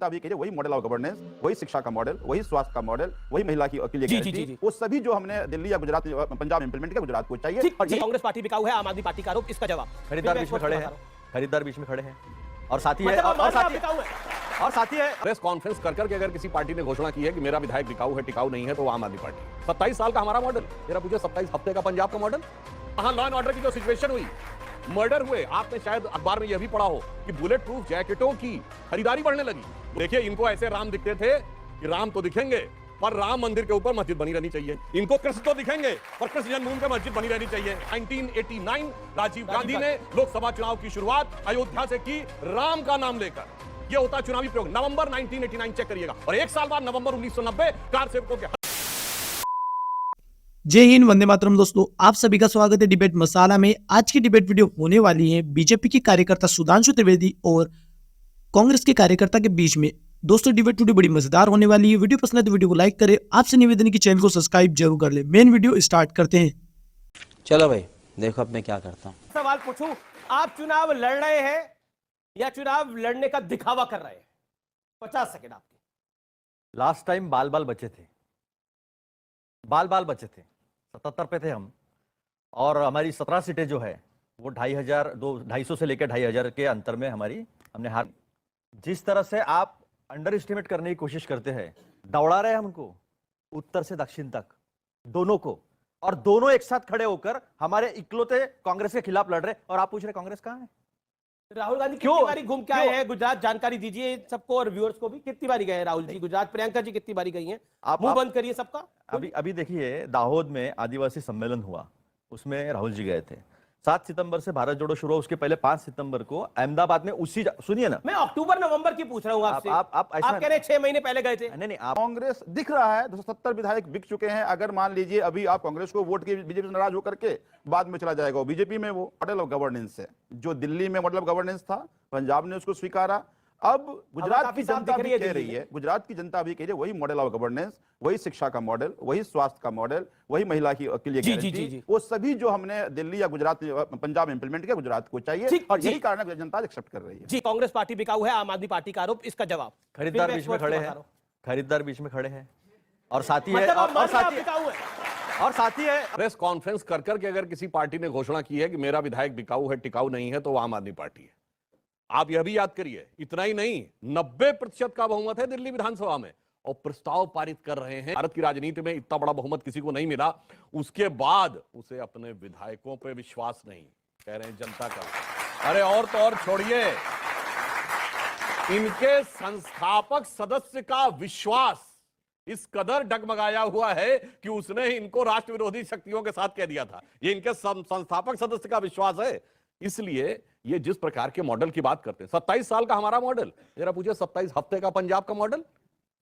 जनता भी कह रही है, वही मॉडल ऑफ गवर्नेंस, वही शिक्षा का मॉडल, वही स्वास्थ्य का मॉडल, वही महिला की के लिए गारंटी, वो सभी जो हमने दिल्ली या गुजरात पंजाब इंप्लीमेंट किया गुजरात को चाहिए। और कांग्रेस पार्टी बिकाऊ है, आम आदमी पार्टी का आरोप, इसका जवाब खरीदार बीच में खड़े हैं, खरीदार बीच में खड़े हैं और साथी है और साथी है प्रेस कॉन्फ्रेंस कर करके अगर किसी पार्टी ने घोषणा की है कि मेरा विधायक बिकाऊ है, टिकाऊ नहीं है, तो वो आम आदमी पार्टी। 27 साल का हमारा मॉडल, जरा पूछे 27 हफ्ते का पंजाब का मॉडल। वहां लॉ एंड ऑर्डर की जो सिचुएशन हुई, मर्डर हुए, आपने शायद अखबार में यह भी पढ़ा हो कि बुलेट प्रूफ जैकेटों की खरीदारी बढ़ने लगी। देखिए, इनको ऐसे राम दिखते थे कि राम तो दिखेंगे पर राम मंदिर के ऊपर मस्जिद बनी रहनी चाहिए। इनको कृष्ण तो दिखेंगे पर कृष्ण जन्मभूमि पे मस्जिद बनी रहनी चाहिए। 1989 राजीव गांधी ने लोकसभा चुनाव की शुरुआत अयोध्या से की, राम का नाम लेकर। यह होता चुनावी प्रयोग। नवंबर 1989 चेक करिएगा, और एक साल बाद नवंबर 1990 कार सेवकों के। जय हिंद, वंदे मातरम। दोस्तों, आप सभी का स्वागत है डिबेट मसाला में। आज की डिबेट वीडियो होने वाली है बीजेपी के कार्यकर्ता सुधांशु त्रिवेदी और कांग्रेस के कार्यकर्ता के बीच में। दोस्तों, डिबेट वीडियो बड़ी मजेदार होने वाली है। वीडियो पसंद है तो वीडियो को लाइक करें। आपसे निवेदन है कि चैनल को सब्सक्राइब जरूर कर ले। मेन वीडियो स्टार्ट करते हैं। चलो भाई, देखो अब मैं क्या करता हूँ। सवाल पूछूं, आप चुनाव लड़ रहे हैं या चुनाव लड़ने का दिखावा कर रहे हैं? 50 सेकंड आपके। लास्ट टाइम बाल बाल बचे थे, बाल बचे थे, 77 पे थे हम, और हमारी 17 सीटें जो है वो 250 से लेकर 2500 के अंतर में हमने हार। जिस तरह से आप अंडर एस्टिमेट करने की कोशिश करते हैं, दौड़ा रहे हैं हमको उत्तर से दक्षिण तक, दोनों को, और दोनों एक साथ खड़े होकर हमारे इकलौते कांग्रेस के खिलाफ लड़ रहे, और आप पूछ रहे कांग्रेस कहां है? राहुल गांधी कितनी बारी घूम के आए हैं गुजरात? जानकारी दीजिए सबको और व्यूअर्स को भी। कितनी बारी गए राहुल जी गुजरात? प्रियंका जी कितनी बारी गई हैं? आप मुंह बंद करिए सबका। अभी देखिए, दाहोद में आदिवासी सम्मेलन हुआ, उसमें राहुल जी गए थे। 7 सितंबर से भारत जोड़ो शुरू हुआ, उसके पहले 5 सितंबर को अहमदाबाद में सुनिए ना, मैं अक्टूबर नवंबर की पूछ रहा हूं आपसे। आप कह रहे 6 महीने पहले गए थे। नहीं, कांग्रेस दिख रहा है 270 विधायक बिक चुके हैं। अगर मान लीजिए अभी आप कांग्रेस को वोट के बीजेपी से नाराज होकर के बाद में चला जाएगा, बीजेपी में वो मॉडल ऑफ गवर्नेंस है। जो दिल्ली में मॉडल ऑफ गवर्नेंस था, पंजाब ने उसको स्वीकारा। अब गुजरात की जनता भी कह रही है, गुजरात की जनता भी कह रही है, वही मॉडल ऑफ गवर्नेंस, वही शिक्षा का मॉडल, वही स्वास्थ्य का मॉडल, वही महिला की के लिए गारंटी, वो सभी जो हमने दिल्ली या गुजरात पंजाब इंप्लीमेंट किया गुजरात को चाहिए। और यही कारण है जनता एक्सेप्ट कर रही है। जी, कांग्रेस पार्टी बिकाऊ है, आम आदमी पार्टी का आरोप, इसका जवाब खरीदार बीच में खड़े हैं, खरीदार बीच में खड़े हैं और साथी है और साथी है। प्रेस कॉन्फ्रेंस कर करके अगर किसी पार्टी ने घोषणा की है कि मेरा विधायक बिकाऊ है, टिकाऊ नहीं है, तो वो आम आदमी पार्टी है। आप यह भी याद करिए, इतना ही नहीं, 90% का बहुमत है दिल्ली विधानसभा में, और प्रस्ताव पारित कर रहे हैं। भारत की राजनीति में इतना बड़ा बहुमत किसी को नहीं मिला, उसके बाद उसे अपने विधायकों पे विश्वास नहीं, कह रहे हैं जनता का। अरे और तो और छोड़िए, इनके संस्थापक सदस्य का विश्वास इस कदर डगमगाया हुआ है कि उसने इनको राष्ट्र विरोधी शक्तियों के साथ कह दिया था। ये इनके संस्थापक सदस्य का विश्वास है। इसलिए ये जिस प्रकार के मॉडल की बात करते हैं, 27 साल का हमारा मॉडल, जरा पूछे 27 हफ्ते का पंजाब का मॉडल।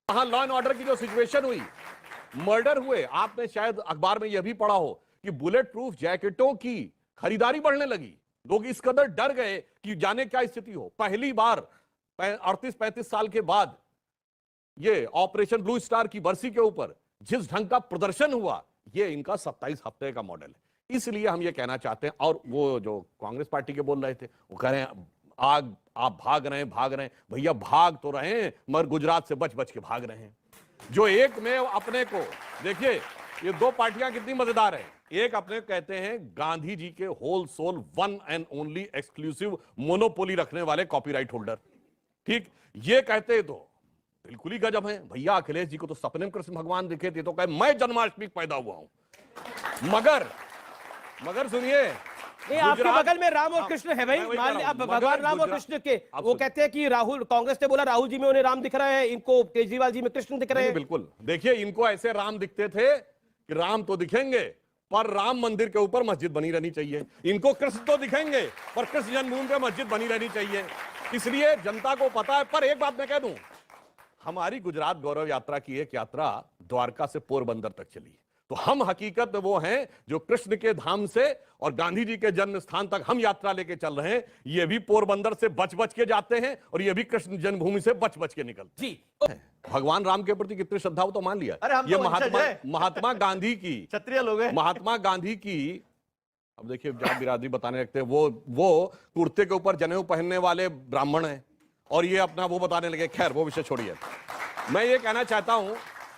वहां लॉ एंड ऑर्डर की जो सिचुएशन हुई, मर्डर हुए, आपने शायद अखबार में यह भी पढ़ा हो कि बुलेट प्रूफ जैकेटों की खरीदारी बढ़ने लगी। लोग इस कदर डर गए कि जाने क्या स्थिति हो। पहली बार 38-35 साल के बाद ये ऑपरेशन ब्लू स्टार की बरसी के ऊपर जिस ढंग का प्रदर्शन हुआ, ये इनका 27 हफ्ते का मॉडल है। इसलिए हम ये कहना चाहते हैं। और वो जो कांग्रेस पार्टी के बोल रहे थे, वो कह रहे हैं आप भाग रहे हैं। भैया भाग तो रहे हैं, मगर गुजरात से बच के भाग रहे हैं। जो एक में अपने को देखिए, ये दो पार्टियां कितनी मजेदार है। एक अपने कहते हैं गांधी जी के whole sole one and only exclusive monopoly रखने वाले कॉपीराइट होल्डर, ठीक, ये कहते तो बिल्कुल ही गजब है। भैया अखिलेश जी को तो सपने में कृष्ण भगवान दिखे थे, तो कहे मैं जन्माष्टमी पैदा हुआ हूं। मगर सुनिए, आपके बगल में राम और कृष्ण है भाई। आप भगवान राम और कृष्ण के, वो कहते हैं कि राहुल, कांग्रेस ने बोला राहुल जी में उन्हें राम दिख रहा है, इनको केजरीवाल जी में कृष्ण दिख रहे हैं। बिल्कुल, देखिए, इनको ऐसे राम दिखते थे कि राम तो दिखेंगे पर राम मंदिर के ऊपर मस्जिद बनी रहनी चाहिए। इनको कृष्ण तो दिखेंगे पर कृष्ण जन्मभूमि पे मस्जिद बनी रहनी चाहिए। इसलिए जनता को पता है। पर एक बात मैं कह दूं, हमारी गुजरात गौरव यात्रा की एक यात्रा द्वारका से पोरबंदर तक चली, तो हम हकीकत में वो हैं जो कृष्ण के धाम से और गांधी जी के जन्म स्थान तक हम यात्रा लेके चल रहे हैं। ये भी पोरबंदर से बच के जाते हैं और ये भी कृष्ण जन्मभूमि से बच के निकलते हैं। भगवान राम के प्रति कितनी श्रद्धा हो तो मान लिया। ये महात्मा गांधी की क्षत्रिय लोग हैं। महात्मा गांधी की, अब देखिए, जाट बिरादरी बताने लगते हैं, वो कुर्ते के ऊपर जनेऊ पहनने वाले ब्राह्मण हैं, और ये अपना वो बताने लगे। खैर वो विषय छोड़िए। मैं ये कहना चाहता हूं,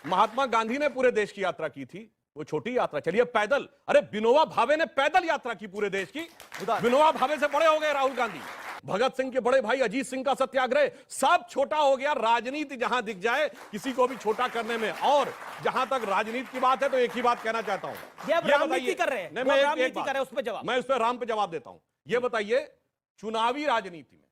महात्मा गांधी ने पूरे देश की यात्रा की थी, वो छोटी यात्रा। चलिए पैदल, अरे विनोबा भावे ने पैदल यात्रा की पूरे देश की। विनोबा भावे से बड़े हो गए राहुल गांधी। भगत सिंह के बड़े भाई अजीत सिंह का सत्याग्रह, सब छोटा हो गया। राजनीति जहां दिख जाए किसी को भी छोटा करने में। और जहां तक राजनीति की बात है तो एक ही बात कहना चाहता हूं, ये अब राजनीति कर रहे हैं, नहीं, वो मैं राजनीति एक बात- कर रहे हैं, उस पर जवाब। मैं उस पर राम पे जवाब देता हूं। ये बताइए, चुनावी राजनीति में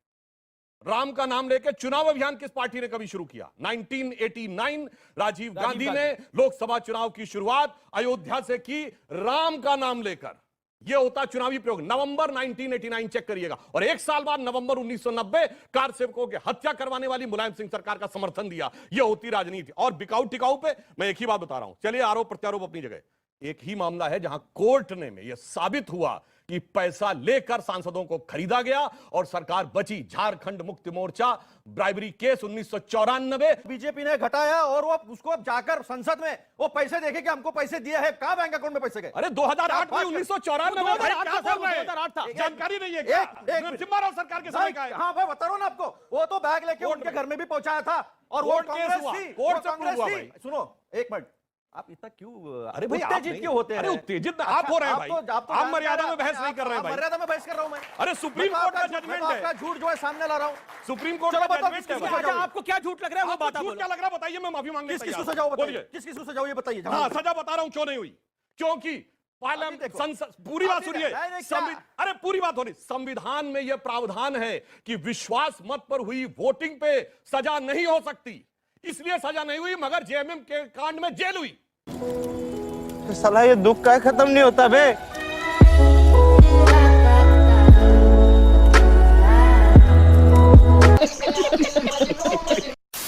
राम का नाम लेकर चुनाव अभियान किस पार्टी ने कभी शुरू किया? 1989 राजीव गांधी ने लोकसभा चुनाव की शुरुआत अयोध्या से की, राम का नाम लेकर। यह होता चुनावी प्रयोग। नवंबर 1989 चेक करिएगा। और एक साल बाद नवंबर 1990 कार सेवकों की हत्या करवाने वाली मुलायम सिंह सरकार का समर्थन दिया। यह होती राजनीति। और बिकाऊ टिकाऊ पे मैं एक ही बात बता रहा हूं। चलिए आरोप प्रत्यारोप अपनी जगह। एक ही मामला है जहां कोर्ट ने में यह साबित हुआ कि पैसा लेकर सांसदों को खरीदा गया और सरकार बची। Jharkhand Mukti Morcha bribery case 1994। BJP ने घटाया और वो उसको अब जाकर संसद में वो पैसे देखे कि हमको पैसे दिए हैं, कहां बैंक अकाउंट में पैसे गए? अरे 2008 में 1994 में 2008 था। जानकारी नहीं है क्या? एक- नरसिम्हा राव सरकार के समय का है। हाँ मैं बता रहा हूं ना आपको, वो तो बैग लेके उनके घर में भी पहुंचाया था। और वो कोर्ट केस कांग्रेस हुआ, थी, कोर्ट वो से कांग्रेस हुआ थी। भाई। सुनो एक मिनट, आप इतना क्यों अरे भाई आप उत्तेजित नहीं- क्यों होते हैं? अरे उत्तेजित आप हो रहे हैं भाई। आप मर्यादा में बहस नहीं कर रहे हैं भाई। मर्यादा में बहस कर रहा हूं मैं। अरे सुप्रीम कोर्ट का जजमेंट है। आपका झूठ जो है सामने ला रहा हूं। सुप्रीम कोर्ट चलो का बताओ जजमेंट किसकी है। सजा अच्छा, आपको क्या झूठ लग रहा है वो आपको बात आप झूठ बोलो। क्या लग रहा है बताइए, मैं माफी मांगने किस किस तैयार को हूं। सजा हो बोलिए। बताइए, किस किस को सजा हो ये बताइए। हाँ सजा बता रहा हूं क्यों नहीं हुई। क्योंकि पार्लियामेंट देखो। संसद, पूरी बात अभी सुनिए। नहीं, नहीं, क्या? अरे पूरी बात हो रही। संविधान में यह प्रावधान है कि विश्वास मत पर हुई वोटिंग पे सजा नहीं हो सकती, इसलिए सजा नहीं हुई। मगर जेएमएम के कांड में जेल हुई। साला ये दुख का खत्म नहीं होता बे।